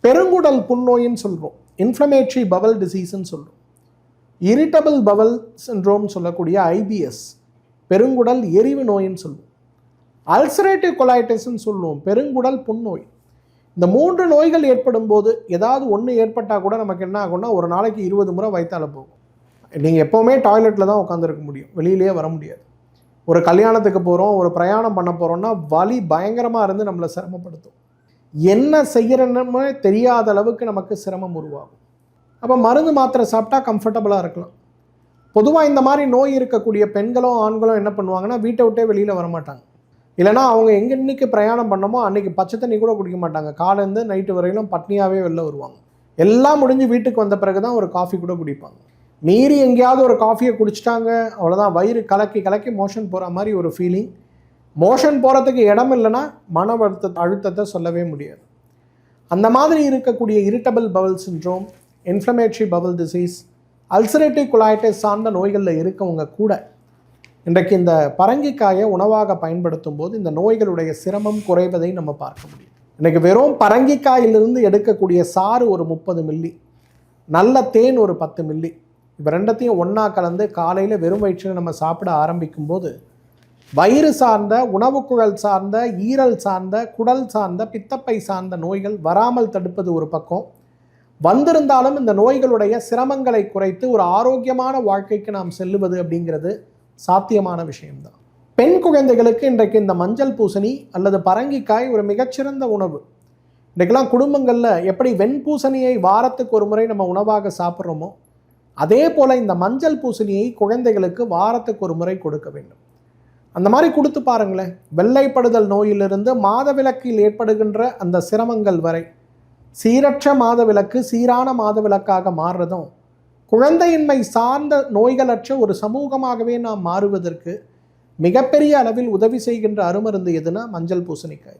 பெருங்குடல் புண்ணோயின்னு சொல்கிறோம், inflammatory Powell டிசீஸ்ன்னு சொல்கிறோம். இரிட்டபிள் பவல் சிண்ட்ரோம் சொல்லக்கூடிய ஐபிஎஸ், பெருங்குடல் எரிவு நோயின்னு சொல்லுவோம். அல்சரேட்டிவ் கொலைட்டிஸ்ன்னு சொல்லுவோம், பெருங்குடல் புண்ணோய். இந்த 3 நோய்கள் ஏற்படும் போது ஏதாவது ஒன்று ஏற்பட்டால் கூட நமக்கு என்ன ஆகும்னா, ஒரு நாளைக்கு 20 முறை வயிற்றால போகும். நீங்கள் எப்போவுமே டாய்லெட்டில் தான் உட்காந்துருக்க முடியும், வெளியிலேயே வர முடியாது. ஒரு கல்யாணத்துக்கு போகிறோம், ஒரு பிரயாணம் பண்ண போகிறோம்னா வலி பயங்கரமாக இருந்து நம்மளை சிரமப்படுத்தும். என்ன செய்கிறன்னு தெரியாத அளவுக்கு நமக்கு சிரமம் உருவாகும். அப்போ மருந்து மாத்திரை சாப்பிட்டா கம்ஃபர்டபுளாக இருக்கலாம். பொதுவாக இந்த மாதிரி நோய் இருக்கக்கூடிய பெண்களோ ஆண்களோ என்ன பண்ணுவாங்கன்னா, வீட்டை விட்டே வெளியில் வரமாட்டாங்க. இல்லைனா அவங்க எங்கே இன்றைக்கி பிரயாணம் பண்ணமோ அன்றைக்கி பச்சை தண்ணி கூட குடிக்க மாட்டாங்க. காலையிலேருந்து நைட்டு வரையிலும் பட்னியாகவே வெளில வருவாங்க. எல்லாம் முடிஞ்சு வீட்டுக்கு வந்த பிறகு தான் ஒரு காஃபி கூட குடிப்பாங்க. மீறி எங்கேயாவது ஒரு காஃபியை குடிச்சிட்டாங்க, அவ்வளோதான், வயிறு கலக்கி கலக்கி மோஷன் போகிற மாதிரி ஒரு ஃபீலிங். மோஷன் போகிறதுக்கு இடம் இல்லைன்னா மன அழுத்தத்தை சொல்லவே முடியாது. அந்த மாதிரி இருக்கக்கூடிய irritable Powell syndrome, inflammatory Powell disease, ulcerative colitis சார்ந்த நோய்களில் இருக்கவங்க கூட இன்றைக்கு இந்த பரங்கிக்காயை உணவாக பயன்படுத்தும் போது இந்த நோய்களுடைய சிரமம் குறைவதை நம்ம பார்க்க முடியும். இன்றைக்கு வெறும் பரங்கிக்காயிலிருந்து எடுக்கக்கூடிய சாறு ஒரு 30 மில்லி, நல்ல தேன் ஒரு 10 மில்லி, இப்போ ரெண்டத்தையும் ஒன்றா கலந்து காலையில் வெறும் வயிற்றில் நம்ம சாப்பிட ஆரம்பிக்கும் போது வயிறு சார்ந்த, உணவுக்குழல் சார்ந்த, ஈரல் சார்ந்த, குடல் சார்ந்த, பித்தப்பை சார்ந்த நோய்கள் வராமல் தடுப்பது ஒரு பக்கம், வந்திருந்தாலும் இந்த நோய்களுடைய சிரமங்களை குறைத்து ஒரு ஆரோக்கியமான வாழ்க்கைக்கு நாம் செல்லுவது அப்படிங்கிறது சாத்தியமான விஷயம்தான். பெண் குழந்தைகளுக்கு இன்றைக்கு இந்த மஞ்சள் பூசணி அல்லது பரங்கிக்காய் ஒரு மிகச்சிறந்த உணவு. இன்றைக்கெல்லாம் குடும்பங்களில் எப்படி வெண்பூசணியை வாரத்துக்கு ஒரு முறை நம்ம உணவாக சாப்பிட்றோமோ, அதே போல் இந்த மஞ்சள் பூசணியை குழந்தைகளுக்கு வாரத்துக்கு ஒரு முறை கொடுக்க வேண்டும். அந்த மாதிரி கொடுத்து பாருங்களேன். வெள்ளைப்படுதல் நோயிலிருந்து மாதவிலக்கில் ஏற்படுகின்ற அந்த சிரமங்கள் வரை சீரற்ற மாதவிலக்கு சீரான மாதவிலக்காக மாறுறதும், குழந்தையின்மை சார்ந்த நோய்களற்ற ஒரு சமூகமாகவே நாம் மாறுவதற்கு மிகப்பெரிய அளவில் உதவி செய்கின்ற அருமருந்து எதுனா மஞ்சள் பூசணிக்காய்.